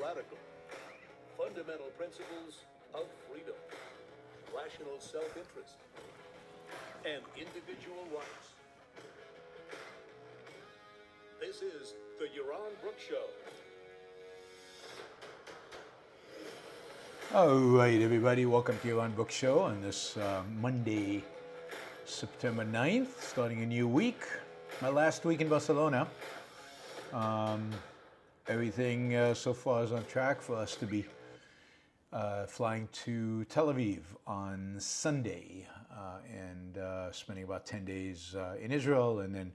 radical. Fundamental principles of freedom, rational self-interest, and individual rights. This is the Yaron Brook Show. All right, everybody, welcome to Yaron Brook Show on this Monday, September 9th, starting a new week. My last week in Barcelona. Everything so far is on track for us to be flying to Tel Aviv on Sunday and spending about 10 days in Israel, and then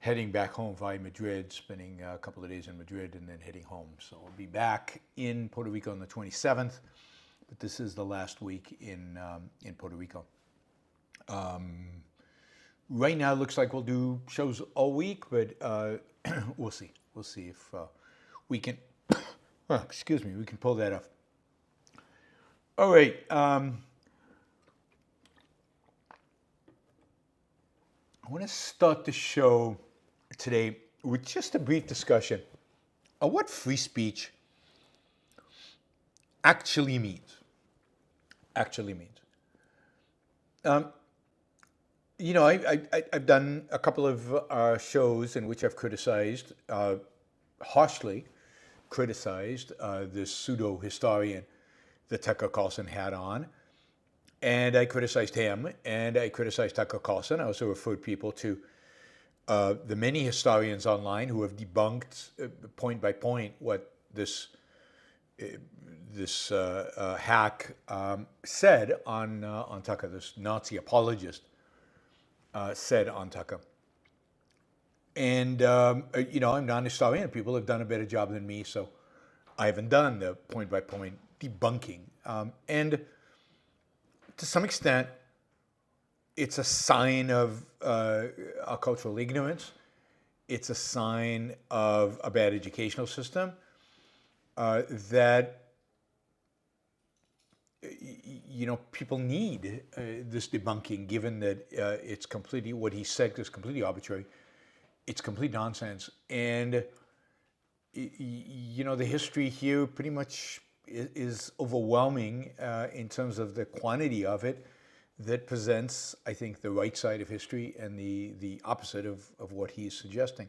heading back home via Madrid, spending a couple of days in Madrid and then heading home. So I'll be back in Puerto Rico on the 27th, but this is the last week in Puerto Rico. Right now it looks like we'll do shows all week, but we'll see. We'll see if we can, we can pull that off. All right. I want to start the show today with just a brief discussion of what free speech actually means. I've done a couple of shows in which I've criticized, harshly criticized, this pseudo-historian that Tucker Carlson had on. And I criticized him, and I criticized Tucker Carlson. I also referred people to the many historians online who have debunked point by point what this hack said on Tucker, this Nazi apologist said on Tucker. And, I'm not a historian. People have done a better job than me, so I haven't done the point by point debunking. And to some extent, it's a sign of our cultural ignorance. It's a sign of a bad educational system that, people need this debunking, given that it's completely, what he said is completely arbitrary. It's complete nonsense. And, the history here pretty much is overwhelming in terms of the quantity of it that presents, I think, the right side of history and the opposite of what he's suggesting.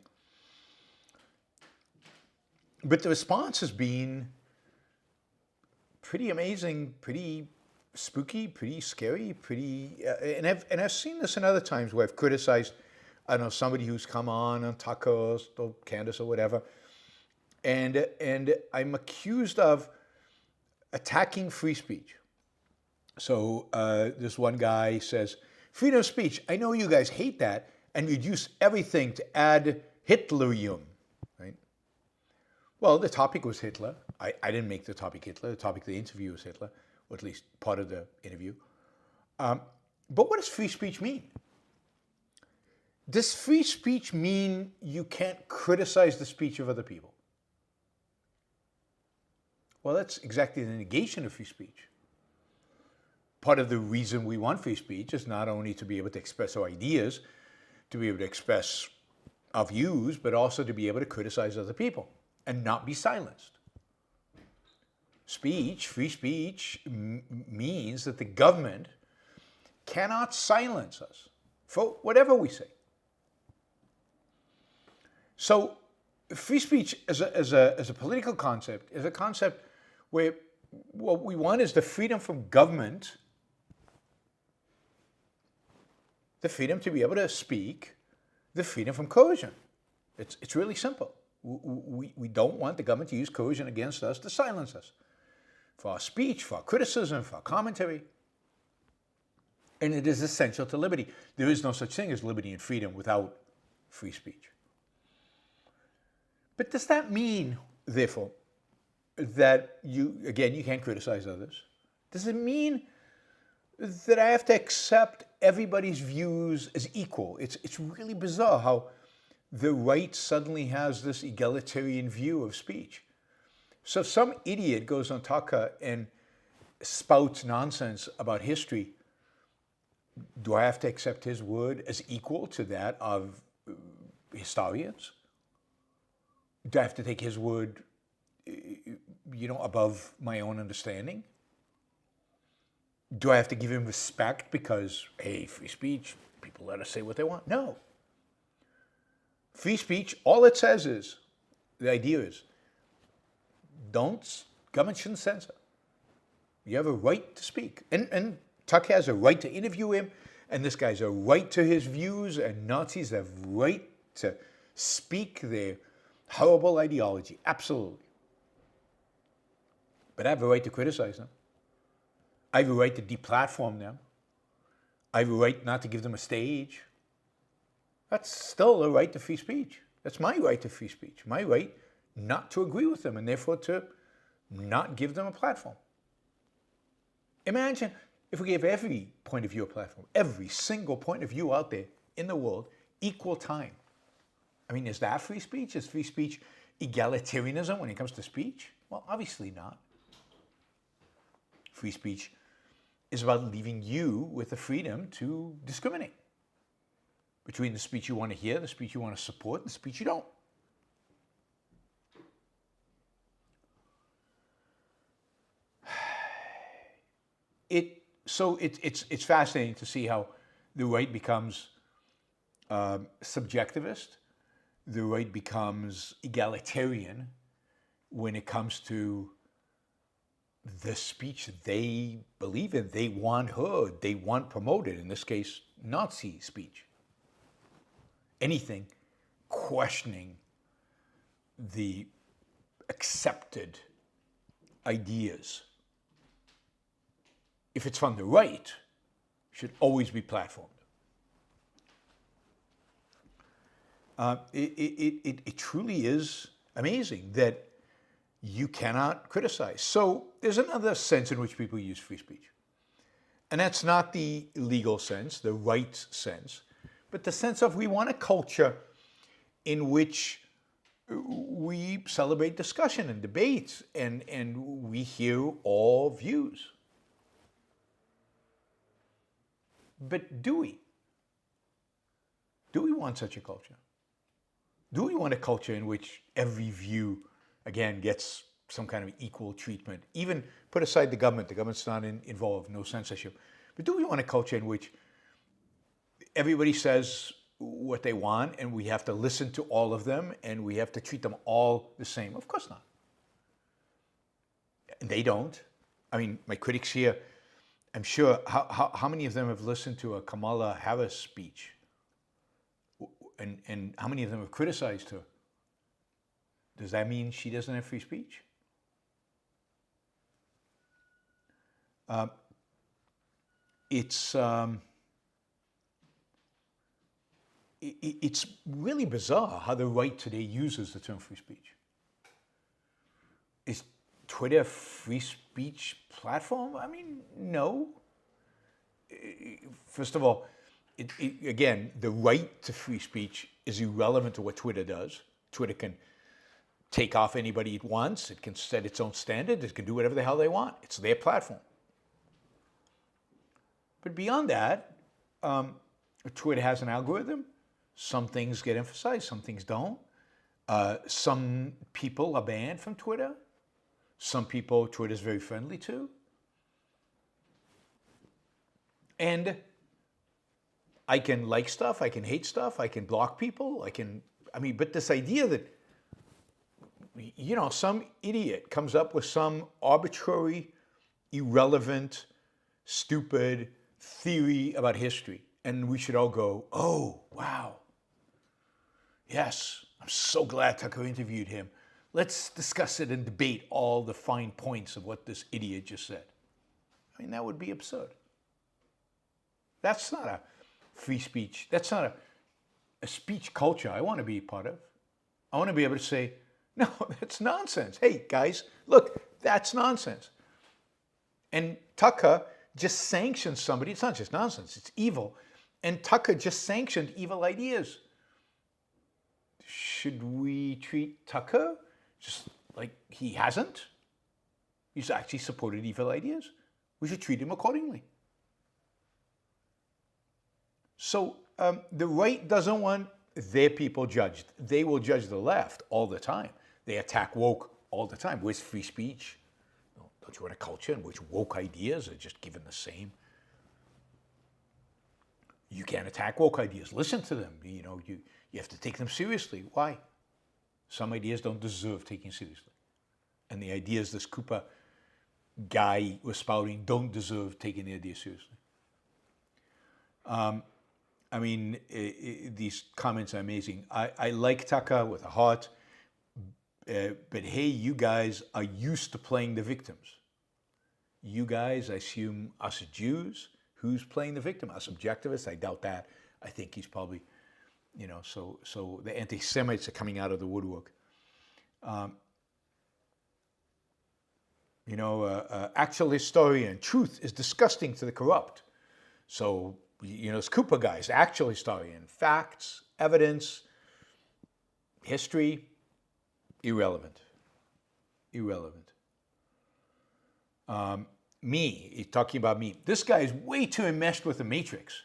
But the response has been pretty amazing, pretty spooky, pretty scary, and I've seen this in other times where I've criticized, I don't know, somebody who's come on Tucker or Candace or whatever, and I'm accused of attacking free speech. So this one guy says, freedom of speech, I know you guys hate that and reduce everything to ad Hitlerium, right? Well, the topic was Hitler. I didn't make the topic Hitler. The topic of the interview was Hitler, or at least part of the interview. But what does free speech mean? Does free speech mean you can't criticize the speech of other people? Well, that's exactly the negation of free speech. Part of the reason we want free speech is not only to be able to express our ideas, to be able to express our views, but also to be able to criticize other people and not be silenced. Free speech means that the government cannot silence us for whatever we say. So free speech as a political concept is a concept where what we want is the freedom from government, the freedom to be able to speak, the freedom from coercion. It's really simple. We don't want the government to use coercion against us to silence us for our speech, for our criticism, for our commentary. And it is essential to liberty. There is no such thing as liberty and freedom without free speech. But does that mean, therefore, that you can't criticize others? Does it mean that I have to accept everybody's views as equal? It's really bizarre how the right suddenly has this egalitarian view of speech. So if some idiot goes on Tucker and spouts nonsense about history, do I have to accept his word as equal to that of historians? Do I have to take his word above my own understanding? Do I have to give him respect because, hey, free speech, people let us say what they want? No. Free speech, all it says is, the idea is, government shouldn't censor. You have a right to speak. And Tuck has a right to interview him, and this guy's a right to his views, and Nazis have right to speak their horrible ideology. Absolutely. But I have a right to criticize them. I have a right to deplatform them. I have a right not to give them a stage. That's still a right to free speech. That's my right to free speech. My right not to agree with them and therefore to not give them a platform. Imagine if we gave every point of view a platform, every single point of view out there in the world, equal time. I mean, is that free speech? Is free speech egalitarianism when it comes to speech? Well, obviously not. Free speech is about leaving you with the freedom to discriminate between the speech you want to hear, the speech you want to support, and the speech you don't. It's fascinating to see how the right becomes subjectivist, the right becomes egalitarian when it comes to the speech they believe in, they want heard, they want promoted, in this case, Nazi speech. Anything questioning the accepted ideas, if it's from the right, should always be platformed. It truly is amazing that you cannot criticize. So there's another sense in which people use free speech. And that's not the legal sense, the right sense, but the sense of we want a culture in which we celebrate discussion and debate and we hear all views. But do we? Do we want such a culture? Do we want a culture in which every view, again, gets some kind of equal treatment? Even put aside the government's not involved, no censorship. But do we want a culture in which everybody says what they want and we have to listen to all of them and we have to treat them all the same? Of course not. And they don't. I mean, my critics here, I'm sure, how many of them have listened to a Kamala Harris speech? And how many of them have criticized her? Does that mean she doesn't have free speech? It's really bizarre how the right today uses the term free speech. Is Twitter a free speech platform? I mean, no. First of all, again, the right to free speech is irrelevant to what Twitter does. Twitter can take off anybody it wants. It can set its own standard. It can do whatever the hell they want. It's their platform. But beyond that, Twitter has an algorithm. Some things get emphasized, some things don't. Some people are banned from Twitter. Some people Twitter's very friendly to. And I can like stuff, I can hate stuff, I can block people, but this idea that, some idiot comes up with some arbitrary, irrelevant, stupid theory about history, and we should all go, oh, wow. Yes, I'm so glad Tucker interviewed him. Let's discuss it and debate all the fine points of what this idiot just said. I mean, that would be absurd. That's not a free speech. That's not a speech culture I want to be a part of. I want to be able to say, no, that's nonsense. Hey, guys, look, that's nonsense. And Tucker just sanctions somebody. It's not just nonsense, it's evil. And Tucker just sanctioned evil ideas. Should we treat Tucker just like he hasn't? He's actually supported evil ideas. We should treat him accordingly. So the right doesn't want their people judged. They will judge the left all the time. They attack woke all the time. Where's free speech? Don't you want a culture in which woke ideas are just given the same? You can't attack woke ideas. Listen to them. You have to take them seriously. Why? Some ideas don't deserve taking seriously. And the ideas this Cooper guy was spouting don't deserve taking the idea seriously. These comments are amazing. I like Tucker with a heart, but hey, you guys are used to playing the victims. You guys, I assume us Jews, who's playing the victim? Us objectivists? I doubt that. I think he's probably, so the anti-Semites are coming out of the woodwork. Actual historian, truth is disgusting to the corrupt. So, this Cooper guy is actual historian. Facts, evidence, history, irrelevant. He's talking about me. This guy is way too enmeshed with the matrix.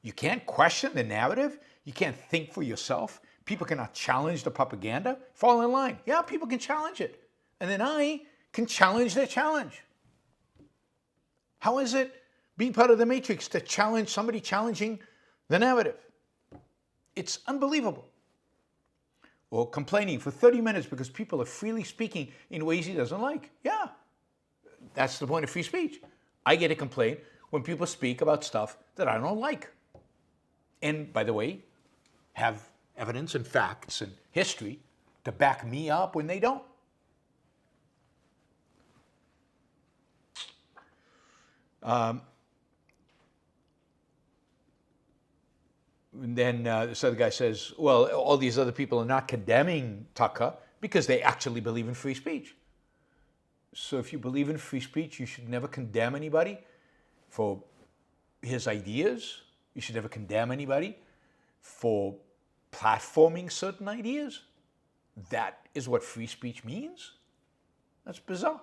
You can't question the narrative. You can't think for yourself. People cannot challenge the propaganda. Fall in line. Yeah, people can challenge it. And then I can challenge their challenge. How is it being part of the matrix to challenge somebody challenging the narrative? It's unbelievable. Or complaining for 30 minutes because people are freely speaking in ways he doesn't like. Yeah, that's the point of free speech. I get to complain when people speak about stuff that I don't like. And by the way, have evidence and facts and history to back me up when they don't. And then this other guy says, well, all these other people are not condemning Tucker because they actually believe in free speech. So if you believe in free speech, you should never condemn anybody for his ideas. You should never condemn anybody for platforming certain ideas. That is what free speech means? That's bizarre.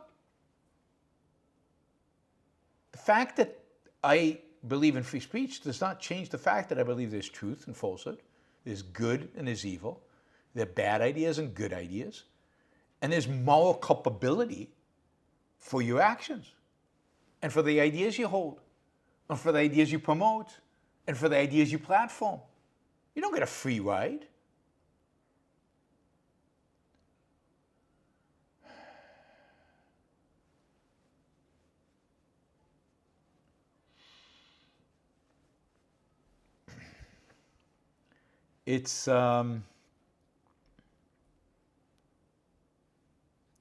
The fact that I believe in free speech does not change the fact that I believe there's truth and falsehood, there's good and there's evil, there are bad ideas and good ideas, and there's moral culpability for your actions and for the ideas you hold and for the ideas you promote and for the ideas you platform. You don't get a free ride. It's,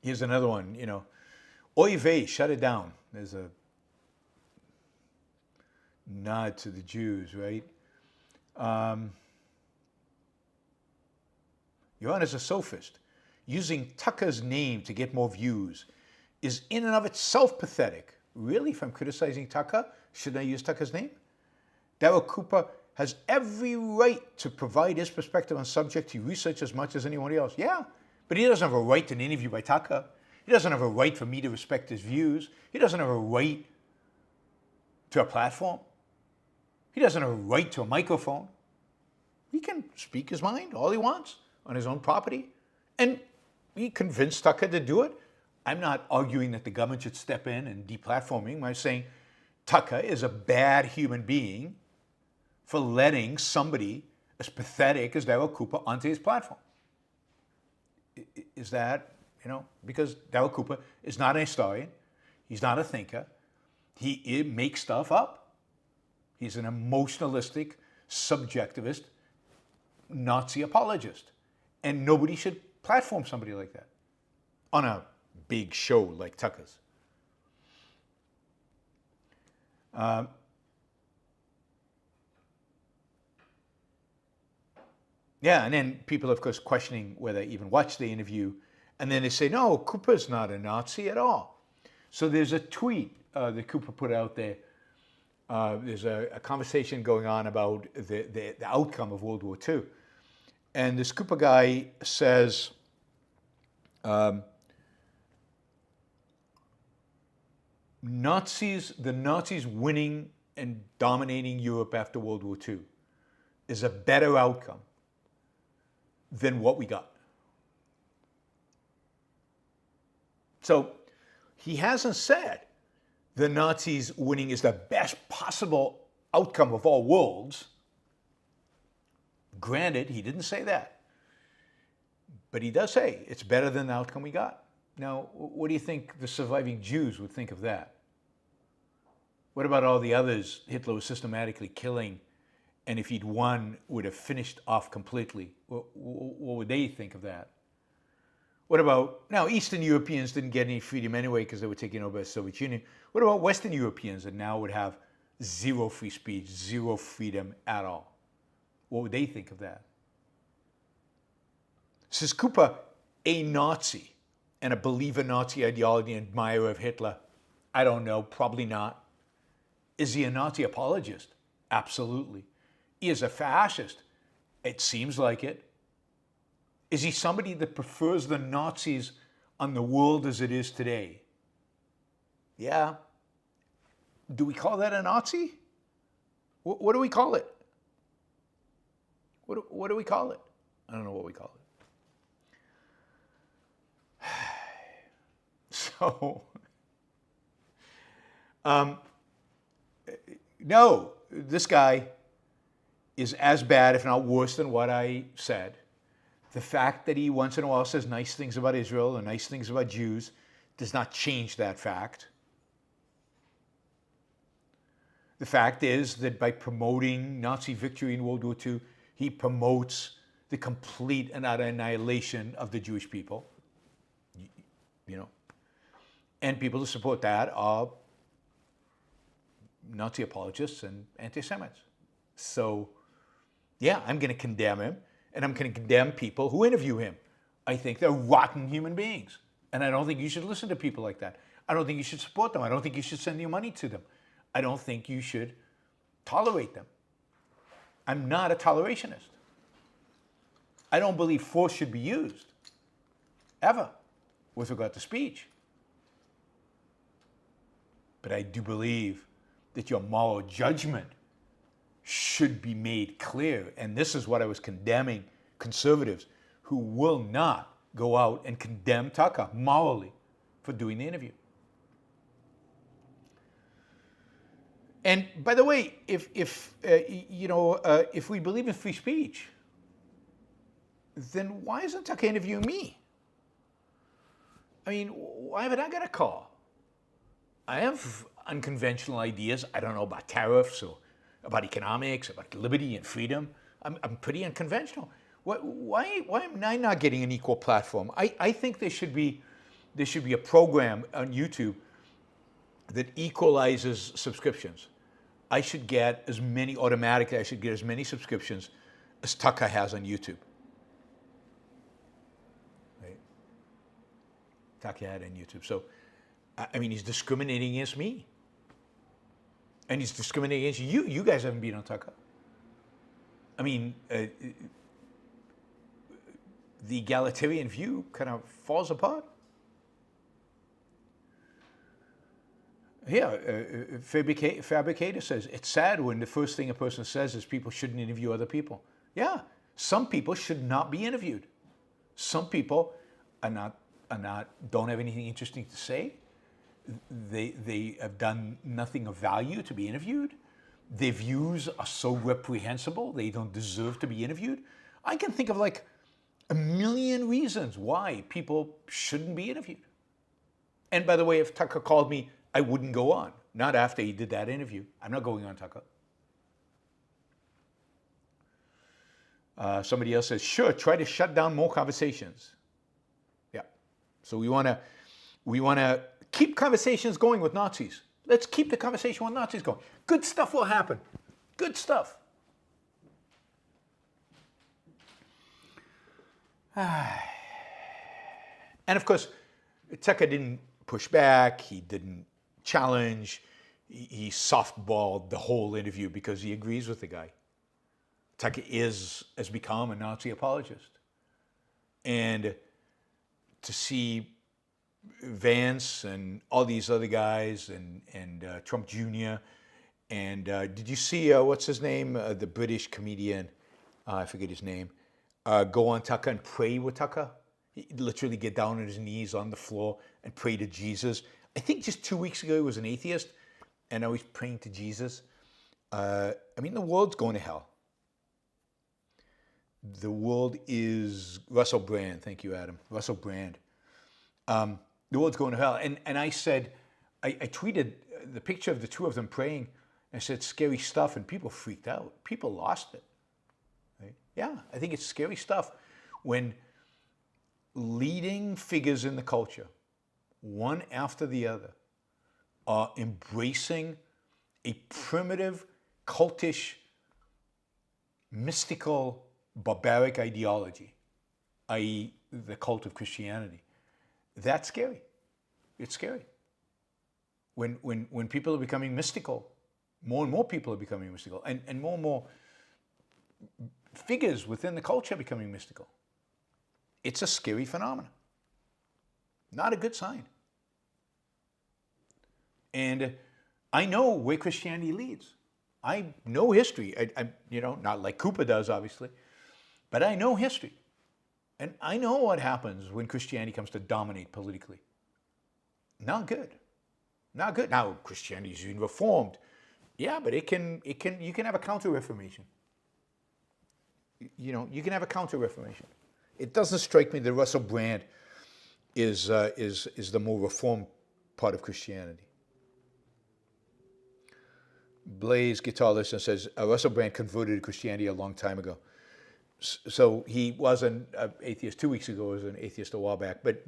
here's another one, Oy vey, shut it down. There's a nod to the Jews, right? Yaron is a sophist. Using Tucker's name to get more views is in and of itself pathetic. Really, if I'm criticizing Tucker, shouldn't I use Tucker's name? Darryl Cooper has every right to provide his perspective on subject he researched as much as anyone else. Yeah, but he doesn't have a right to an interview by Tucker. He doesn't have a right for me to respect his views. He doesn't have a right to a platform. He doesn't have a right to a microphone. He can speak his mind all he wants on his own property. And he convinced Tucker to do it. I'm not arguing that the government should step in and deplatform him. I'm saying Tucker is a bad human being for letting somebody as pathetic as Darryl Cooper onto his platform. Is that, because Darryl Cooper is not a historian, he's not a thinker, he makes stuff up. He's an emotionalistic, subjectivist, Nazi apologist. And nobody should platform somebody like that on a big show like Tucker's. Yeah, and then people, of course, questioning whether they even watched the interview. And then they say, no, Cooper's not a Nazi at all. So there's a tweet that Cooper put out there. There's a conversation going on about the outcome of World War II. And this Cooper guy says, the Nazis winning and dominating Europe after World War II is a better outcome than what we got. So he hasn't said the Nazis winning is the best possible outcome of all worlds. Granted, he didn't say that. But he does say it's better than the outcome we got. Now, what do you think the surviving Jews would think of that? What about all the others Hitler was systematically killing, and if he'd won, would have finished off completely? What would they think of that? What about, now Eastern Europeans didn't get any freedom anyway because they were taken over by the Soviet Union. What about Western Europeans that now would have zero free speech, zero freedom at all? What would they think of that? Says Cooper, a Nazi and a believer in Nazi ideology and admirer of Hitler? I don't know, probably not. Is he a Nazi apologist? Absolutely. He is a fascist? It seems like it. Is he somebody that prefers the Nazis on the world as it is today? Yeah. Do we call that a Nazi? What do we call it? What do we call it? I don't know what we call it. So, no, this guy is as bad, if not worse, than what I said. The fact that he once in a while says nice things about Israel and nice things about Jews does not change that fact. The fact is that by promoting Nazi victory in World War II, he promotes the complete and utter annihilation of the Jewish people. You know, and people who support that are Nazi apologists and anti-Semites. So, yeah, I'm going to condemn him, and I'm going to condemn people who interview him. I think they're rotten human beings, and I don't think you should listen to people like that. I don't think you should support them. I don't think you should send your money to them. I don't think you should tolerate them. I'm not a tolerationist. I don't believe force should be used, ever, with regard to speech. But I do believe that your moral judgment should be made clear. And this is what I was condemning conservatives who will not go out and condemn Tucker morally for doing the interview. And by the way, if we believe in free speech, then why isn't Tucker interviewing me? I mean, why haven't I got a call? I have unconventional ideas. I don't know about tariffs or about economics, about liberty and freedom. I'm pretty unconventional. Why am I not getting an equal platform? I think there should be a program on YouTube that equalizes subscriptions. I should get as many subscriptions as Tucker has on YouTube. Right? Tucker had on YouTube. So, I mean, he's discriminating against me. And he's discriminating against you. You guys haven't been on Tucker. I mean, the egalitarian view kind of falls apart. Yeah, Fabricator says, it's sad when the first thing a person says is people shouldn't interview other people. Yeah, some people should not be interviewed. Some people don't have anything interesting to say. They have done nothing of value to be interviewed. Their views are so reprehensible, they don't deserve to be interviewed. I can think of like a million reasons why people shouldn't be interviewed. And by the way, if Tucker called me, I wouldn't go on. Not after he did that interview. I'm not going on Tucker. Somebody else says, sure, try to shut down more conversations. Yeah. So we want to keep conversations going with Nazis. Let's keep the conversation with Nazis going. Good stuff will happen. Good stuff. And of course, Tucker didn't push back. He didn't challenge. He softballed the whole interview because he agrees with the guy. Tucker has become a Nazi apologist. And to see Vance and all these other guys and Trump Jr. And did you see, what's his name? The British comedian, I forget his name, go on Tucker and pray with Tucker. He'd literally get down on his knees on the floor and pray to Jesus. I think just 2 weeks ago he was an atheist, and now he's praying to Jesus. I mean, the world's going to hell. The world is Russell Brand. Thank you, Adam. Russell Brand. The world's going to hell. And I said, I tweeted the picture of the two of them praying. I said, scary stuff, and people freaked out. People lost it. Right? Yeah, I think it's scary stuff when leading figures in the culture, one after the other, are embracing a primitive, cultish, mystical, barbaric ideology, i.e. the cult of Christianity. That's scary. It's scary. When people are becoming mystical, more and more people are becoming mystical, and more figures within the culture are becoming mystical. It's a scary phenomenon. Not a good sign. And I know where Christianity leads. I know history. I not like Cooper does, obviously, but I know history. And I know what happens when Christianity comes to dominate politically. Not good. Not good. Now, Christianity is being reformed. Yeah, but you can have a counter-reformation. You can have a counter-reformation. It doesn't strike me that Russell Brand is the more reformed part of Christianity. Blaze Guitar Listener says, Russell Brand converted to Christianity a long time ago. So he was an atheist 2 weeks ago, was an atheist a while back. But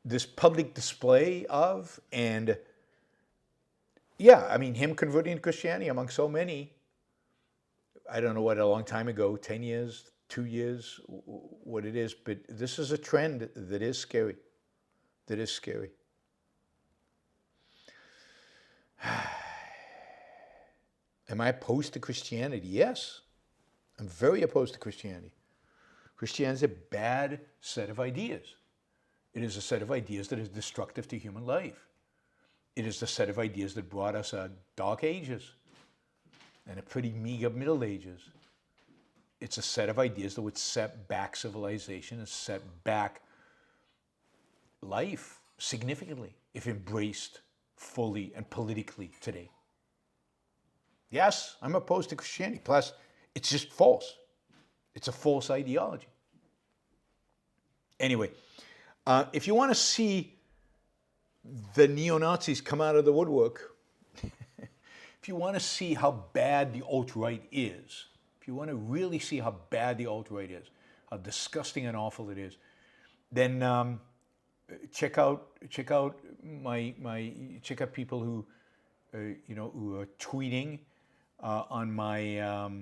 this public display of, and yeah, I mean, him converting to Christianity among so many, I don't know what, a long time ago, 10 years, 2 years, what it is, but this is a trend that is scary. That is scary. Am I opposed to Christianity? Yes. I'm very opposed to Christianity. Christianity is a bad set of ideas. It is a set of ideas that is destructive to human life. It is the set of ideas that brought us dark ages and a pretty meager Middle Ages. It's a set of ideas that would set back civilization and set back life significantly if embraced fully and politically today. Yes, I'm opposed to Christianity. Plus, it's just false. It's a false ideology. Anyway, if you want to see the neo-Nazis come out of the woodwork, if you want to see how bad the alt-right is, if you want to really see how bad the alt-right is, how disgusting and awful it is, then check out people who who are tweeting on my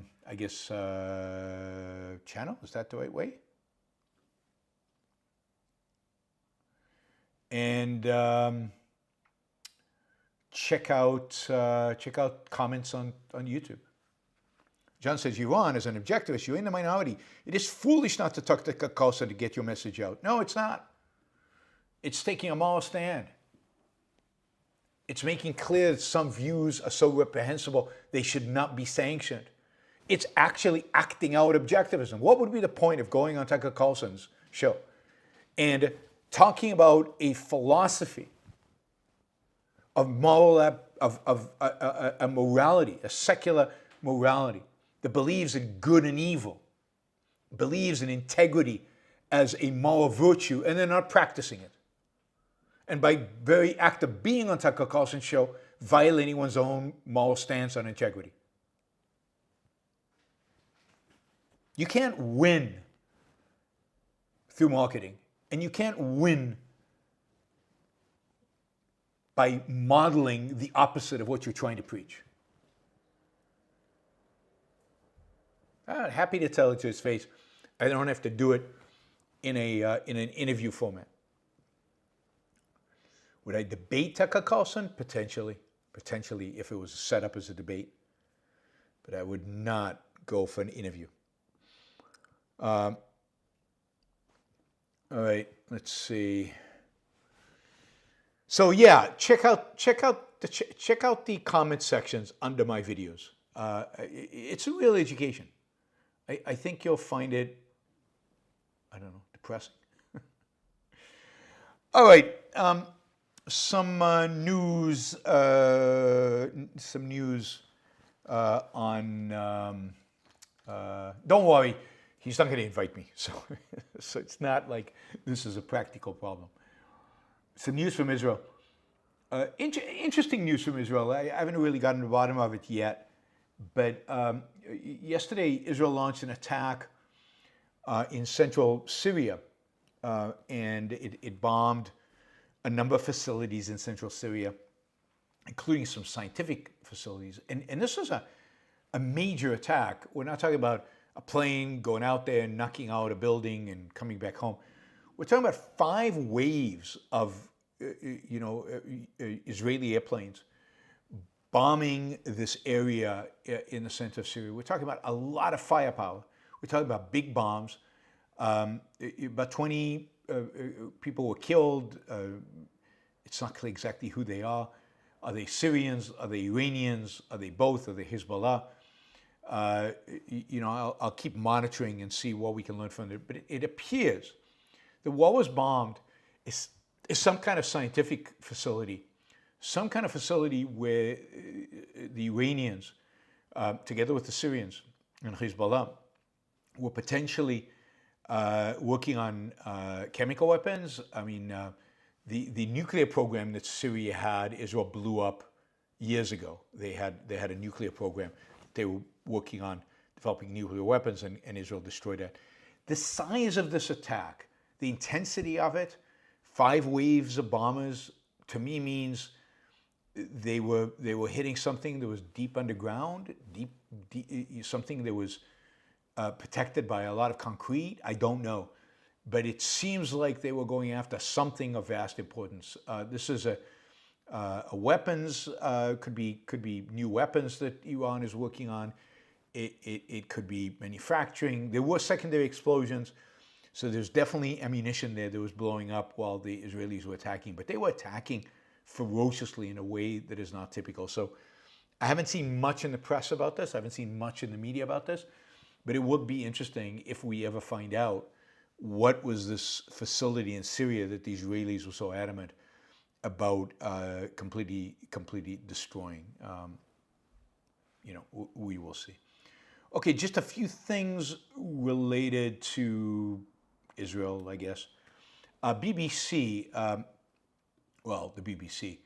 channel. Is that the right way? And check out comments on YouTube. John says, Yaron, as an objectivist, you're in the minority. It is foolish not to talk to Carlson to get your message out. No, it's not. It's taking a moral stand. It's making clear that some views are so reprehensible they should not be sanctioned. It's actually acting out objectivism. What would be the point of going on Tucker Carlson's show and talking about a philosophy of moral, of a morality, a secular morality that believes in good and evil, believes in integrity as a moral virtue, and they're not practicing it? And by very act of being on Tucker Carlson's show, violating one's own moral stance on integrity. You can't win through marketing, and you can't win by modeling the opposite of what you're trying to preach. I'm happy to tell it to his face. I don't have to do it in an interview format. Would I debate Tucker Carlson? Potentially, if it was set up as a debate. But I would not go for an interview. All right, let's see. So yeah, check out the comment sections under my videos. It's a real education. I think you'll find it, I don't know, depressing. All right. Some news. Some news on. Don't worry, he's not going to invite me, so so it's not like this is a practical problem. Some news from Israel. Interesting news from Israel. I haven't really gotten to the bottom of it yet, but yesterday Israel launched an attack in central Syria, and it bombed a number of facilities in central Syria, including some scientific facilities. And this is a major attack. We're not talking about a plane going out there and knocking out a building and coming back home. We're talking about 5 waves of Israeli airplanes bombing this area in the center of Syria. We're talking about a lot of firepower. We're talking about big bombs. About 20 people were killed. It's not clear exactly who they are. Are they Syrians? Are they Iranians? Are they both? Are they Hezbollah? I'll keep monitoring and see what we can learn from it. But it appears that what was bombed is some kind of scientific facility, some kind of facility where the Iranians, together with the Syrians and Hezbollah, were potentially working on chemical weapons. I mean, the nuclear program that Syria had, Israel blew up years ago. They had a nuclear program. They were working on developing nuclear weapons, and Israel destroyed that. The size of this attack, the intensity of it, 5 waves of bombers, to me means they were hitting something that was deep underground, deep something that was protected by a lot of concrete. I don't know, but it seems like they were going after something of vast importance. This is a weapons, could be new weapons that Iran is working on. It could be manufacturing. There were secondary explosions, so there's definitely ammunition there that was blowing up while the Israelis were attacking. But they were attacking ferociously in a way that is not typical. So I haven't seen much in the press about this. I haven't seen much in the media about this. But it would be interesting if we ever find out what was this facility in Syria that the Israelis were so adamant about completely destroying. We will see. Okay, just a few things related to Israel, I guess. BBC, the BBC,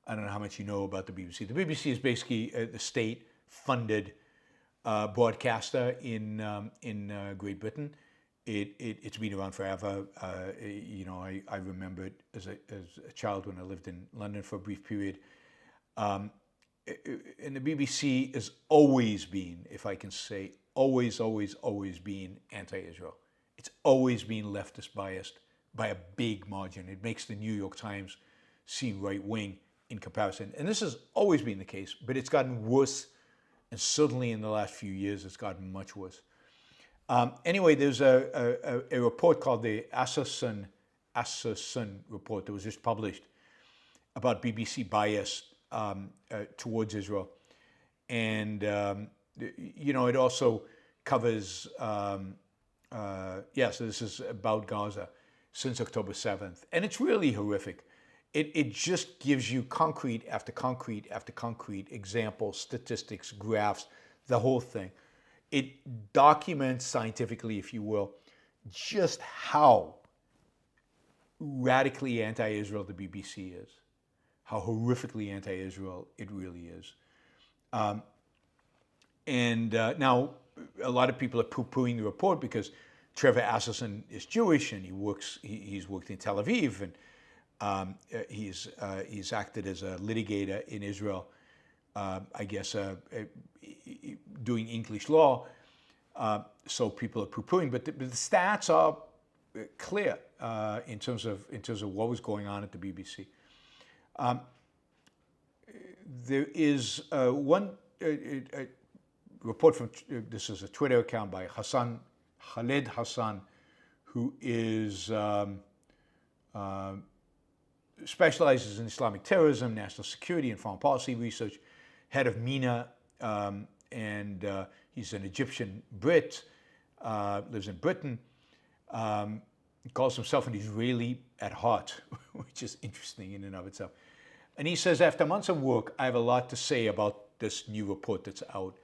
I don't know how much you know about the BBC. The BBC is basically the state-funded broadcaster in Great Britain. It's been around forever. I remember it as a child when I lived in London for a brief period. And the BBC has always been, if I can say, always been anti-Israel. It's always been leftist biased by a big margin. It makes the New York Times seem right-wing in comparison. And this has always been the case, but it's gotten worse. And certainly in the last few years, it's gotten much worse. Anyway, there's a report called the Assassin report that was just published about BBC bias towards Israel. And, it also covers, so this is about Gaza since October 7th. And it's really horrific. It just gives you concrete after concrete after concrete examples, statistics, graphs, the whole thing. It documents scientifically, if you will, just how radically anti-Israel the BBC is, how horrifically anti-Israel it really is. Now, a lot of people are poo-pooing the report because Trevor Assassin is Jewish and he's worked in Tel Aviv, and he's acted as a litigator in Israel, I guess, doing English law. So people are poo-pooing, but the stats are clear in terms of what was going on at the BBC. There is one report from this is a Twitter account by Khaled Hassan, who is specializes in Islamic terrorism, national security, and foreign policy research, head of MENA, and he's an Egyptian Brit, lives in Britain, calls himself an Israeli at heart, which is interesting in and of itself. And he says, after months of work, I have a lot to say about this new report that's out.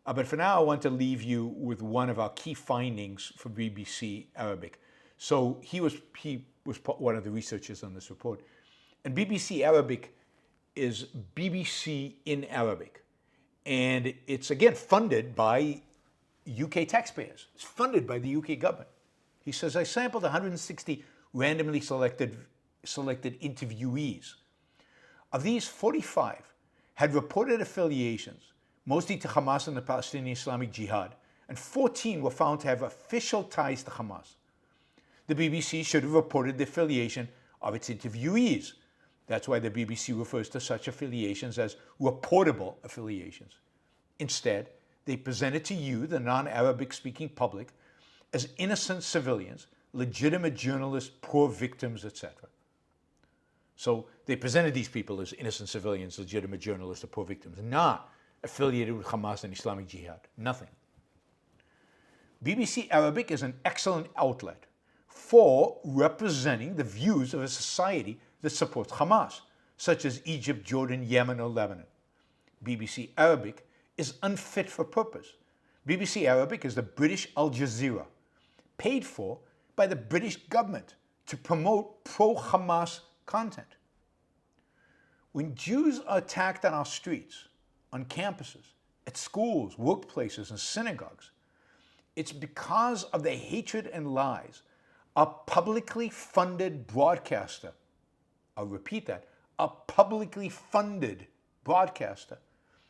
But for now, I want to leave you with one of our key findings for BBC Arabic. So he was one of the researchers on this report. And BBC Arabic is BBC in Arabic. And it's, again, funded by UK taxpayers. It's funded by the UK government. He says, I sampled 160 randomly selected interviewees. Of these, 45 had reported affiliations, mostly to Hamas and the Palestinian Islamic Jihad, and 14 were found to have official ties to Hamas. The BBC should have reported the affiliation of its interviewees. That's why the BBC refers to such affiliations as reportable affiliations. Instead, they presented to you, the non-Arabic speaking public, as innocent civilians, legitimate journalists, poor victims, etc. So they presented these people as innocent civilians, legitimate journalists, or poor victims, not affiliated with Hamas and Islamic Jihad. Nothing. BBC Arabic is an excellent outlet for representing the views of a society that supports Hamas, such as Egypt, Jordan, Yemen, or Lebanon. BBC Arabic is unfit for purpose. BBC Arabic is the British Al Jazeera, paid for by the British government to promote pro-Hamas content. When Jews are attacked on our streets, on campuses, at schools, workplaces, and synagogues, it's because of the hatred and lies a publicly funded broadcaster, I'll repeat that, a publicly funded broadcaster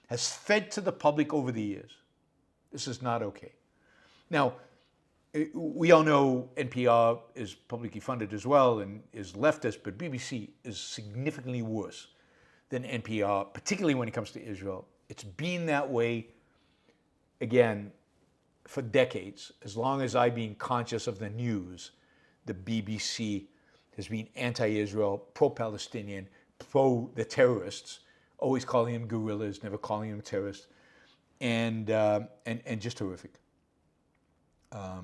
has fed to the public over the years. This is not okay. Now, we all know NPR is publicly funded as well and is leftist, but BBC is significantly worse than NPR, particularly when it comes to Israel. It's been that way, again, for decades. As long as I've been conscious of the news, the BBC has been anti-Israel, pro-Palestinian, pro the terrorists, always calling them guerrillas, never calling them terrorists, and just horrific. All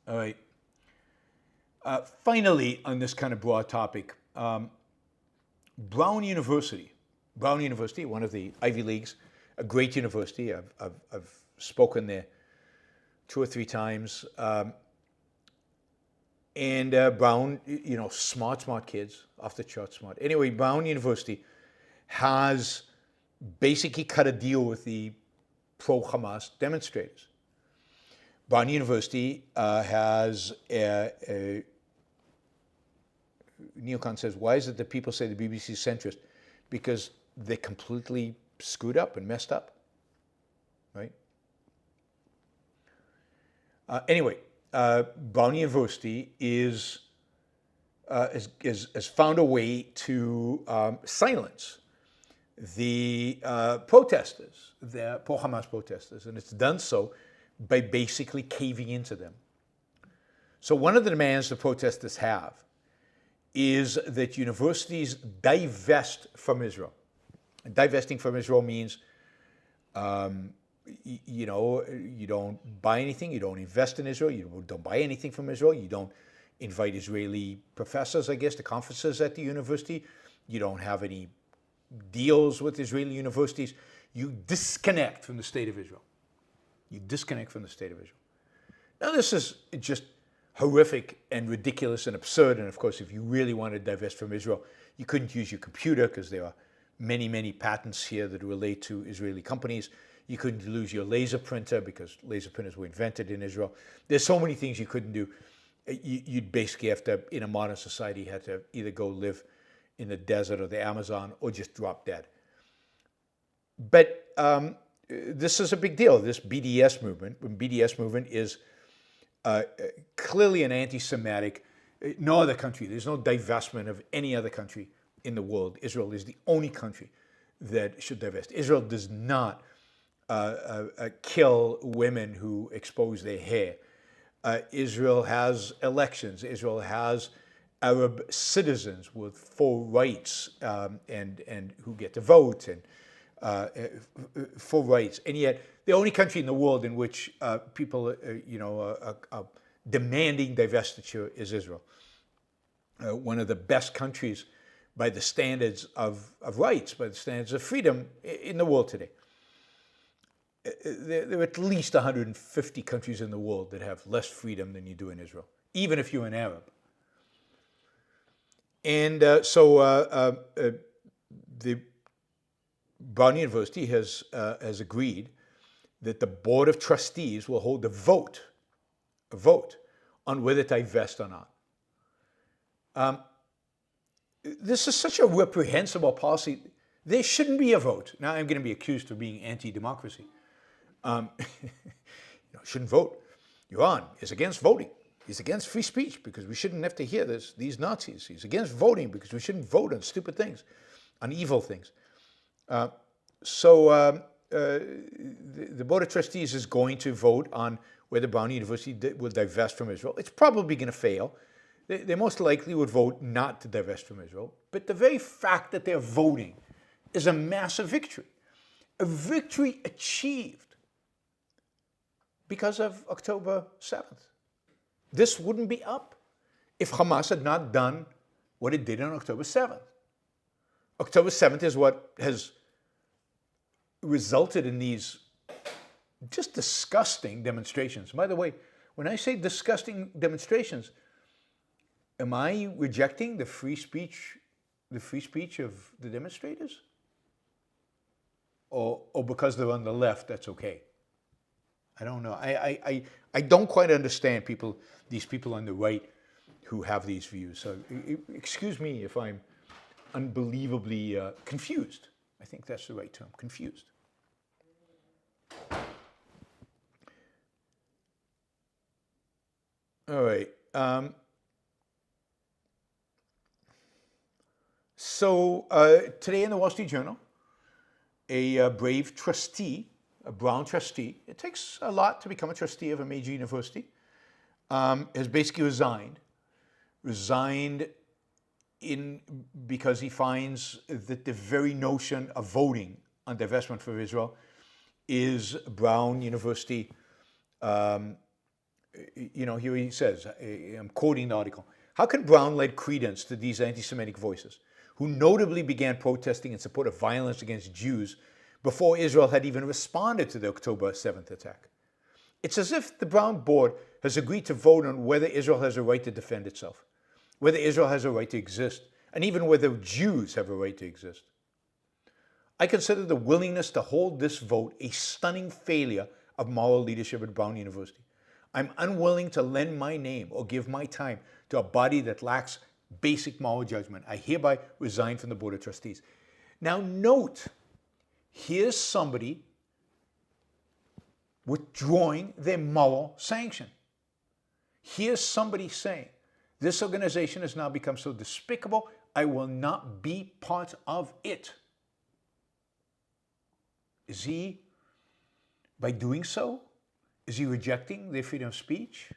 right. Finally, on this kind of broad topic, Brown University, one of the Ivy Leagues, a great university. I've spoken there 2 or 3 times. And Brown, smart kids, off the chart smart. Anyway, Brown University has basically cut a deal with the pro-Hamas demonstrators. Brown University has Neocon says, why is it that people say the BBC is centrist? Because they completely screwed up and messed up, right? Anyway, Brown University has found a way to silence the protesters, the pro-Hamas protesters, and it's done so by basically caving into them. So one of the demands the protesters have is that universities divest from Israel. And divesting from Israel means, you don't buy anything, you don't invest in Israel, you don't buy anything from Israel, you don't invite Israeli professors, I guess, to conferences at the university, you don't have any deals with Israeli universities, you disconnect from the state of Israel. You disconnect from the state of Israel. Now, this is just horrific and ridiculous and absurd. And of course, if you really want to divest from Israel, you couldn't use your computer because there are many, many patents here that relate to Israeli companies. You couldn't lose your laser printer because laser printers were invented in Israel. There's so many things you couldn't do. You'd basically have to, in a modern society, have to either go live in the desert or the Amazon or just drop dead. But this is a big deal, this BDS movement. BDS movement is clearly an anti-Semitic. No other country, there's no divestment of any other country in the world. Israel is the only country that should divest. Israel does not kill women who expose their hair. Israel has elections. Israel has Arab citizens with full rights and who get to vote and full rights. And yet, the only country in the world in which people, are demanding divestiture is Israel. One of the best countries by the standards of rights, by the standards of freedom in the world today. There are at least 150 countries in the world that have less freedom than you do in Israel, even if you're an Arab. And the Brown University has agreed that the Board of Trustees will hold a vote on whether to divest or not. This is such a reprehensible policy. There shouldn't be a vote. Now I'm going to be accused of being anti-democracy. Shouldn't vote. Yaron is against voting. He's against free speech because we shouldn't have to hear these Nazis. He's against voting because we shouldn't vote on stupid things, on evil things. The Board of Trustees is going to vote on whether Brown University will divest from Israel. It's probably going to fail. They most likely would vote not to divest from Israel. But the very fact that they're voting is a massive victory. A victory achieved because of October 7th. This wouldn't be up if Hamas had not done what it did on October 7th. October 7th is what has resulted in these just disgusting demonstrations. By the way, when I say disgusting demonstrations, am I rejecting the free speech of the demonstrators? Or because they're on the left, that's okay? I don't know. I don't quite understand these people on the right who have these views. So excuse me if I'm unbelievably confused. I think that's the right term, confused. All right. Today in the Wall Street Journal, a brave trustee, a Brown trustee, it takes a lot to become a trustee of a major university, has basically resigned because he finds that the very notion of voting on divestment for Israel is Brown University. Here he says, I'm quoting the article, how can Brown lend credence to these anti-Semitic voices, who notably began protesting in support of violence against Jews before Israel had even responded to the October 7th attack? It's as if the Brown board has agreed to vote on whether Israel has a right to defend itself, whether Israel has a right to exist, and even whether Jews have a right to exist. I consider the willingness to hold this vote a stunning failure of moral leadership at Brown University. I'm unwilling to lend my name or give my time to a body that lacks basic moral judgment. I hereby resign from the Board of Trustees. Now note, here's somebody withdrawing their moral sanction. Here's somebody saying, this organization has now become so despicable, I will not be part of it. Is he, by doing so, is he rejecting their freedom of speech?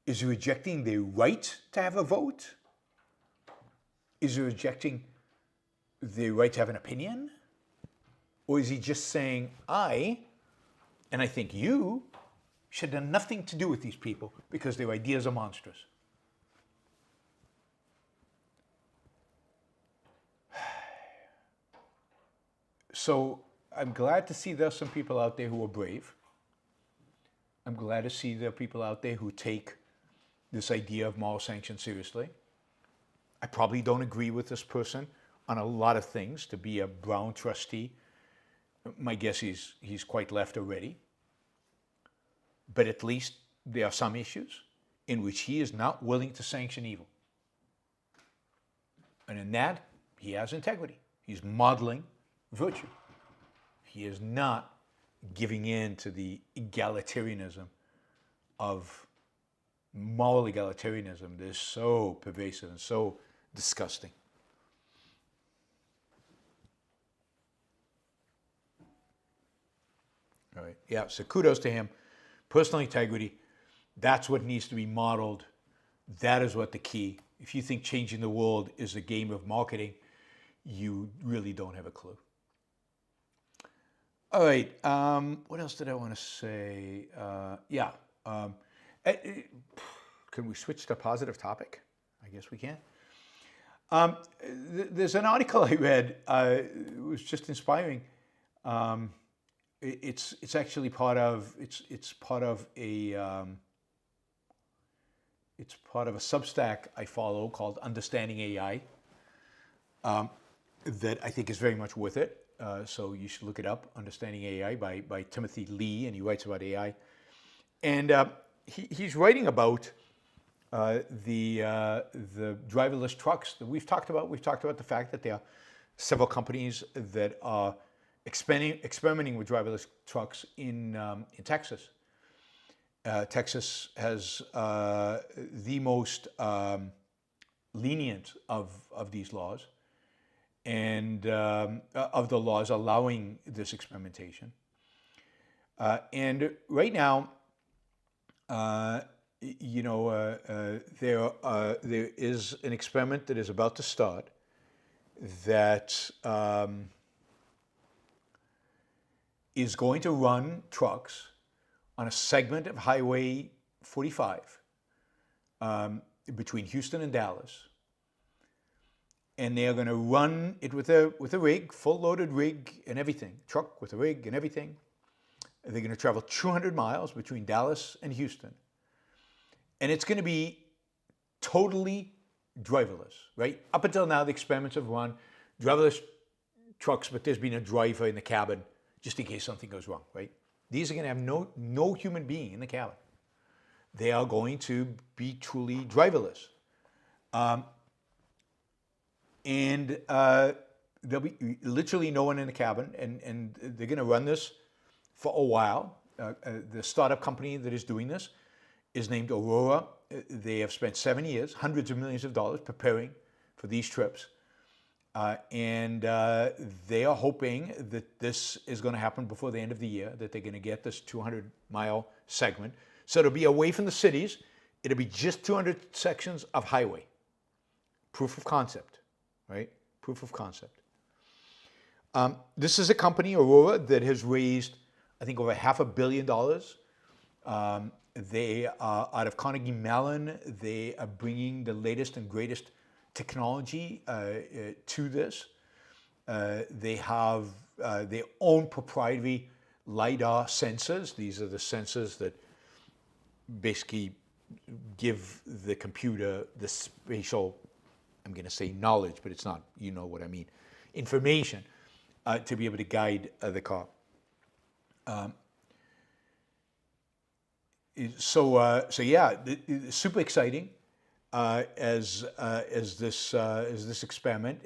Is he rejecting their right to have a vote? Is he rejecting their right to have an opinion? Or is he just saying, I think you, should have nothing to do with these people because their ideas are monstrous? So I'm glad to see there's some people out there who are brave. I'm glad to see there are people out there who take this idea of moral sanction seriously. I probably don't agree with this person on a lot of things. To be a Brown trustee, my guess he's quite left already. But at least there are some issues in which he is not willing to sanction evil. And in that, he has integrity. He's modeling virtue. He is not giving in to the egalitarianism of moral egalitarianism that is so pervasive and so disgusting. All right. Yeah, so kudos to him. Personal integrity, that's what needs to be modeled. That is what the key. If you think changing the world is a game of marketing, you really don't have a clue. All right. What else did I want to say? Can we switch to a positive topic? I guess we can. There's an article I read. It was just inspiring. It's actually part of it's part of a Substack I follow called Understanding AI. That I think is very much worth it. So you should look it up. Understanding AI by Timothy Lee, and he writes about AI. And he's writing about the driverless trucks that we've talked about. We've talked about the fact that there are several companies that are experimenting with driverless trucks in Texas. Texas has the most lenient of these laws, and of the laws allowing this experimentation. And right now, there is an experiment that is about to start that is going to run trucks on a segment of Highway 45 between Houston and Dallas. And they are going to run it with a rig, full loaded rig and everything, truck with a rig and everything. They're going to travel 200 miles between Dallas and Houston. And it's going to be totally driverless, right? Up until now, the experiments have run driverless trucks, but there's been a driver in the cabin just in case something goes wrong, right? These are going to have no human being in the cabin. They are going to be truly driverless. And there'll be literally no one in the cabin, and they're going to run this for a while. The startup company that is doing this is named Aurora. They have spent 7 years, hundreds of millions of dollars preparing for these trips. And they are hoping that this is going to happen before the end of the year, that they're going to get this 200-mile segment. So it'll be away from the cities. It'll be just 200 sections of highway. Proof of concept, right? Proof of concept. This is a company, Aurora, that has raised, I think, over $500 million. They are out of Carnegie Mellon. They are bringing the latest and greatest technology to this. They have their own proprietary LiDAR sensors. These are the sensors that basically give the computer the spatial, I'm going to say knowledge, but it's not, you know what I mean, information to be able to guide the car. So yeah, super exciting as this experiment.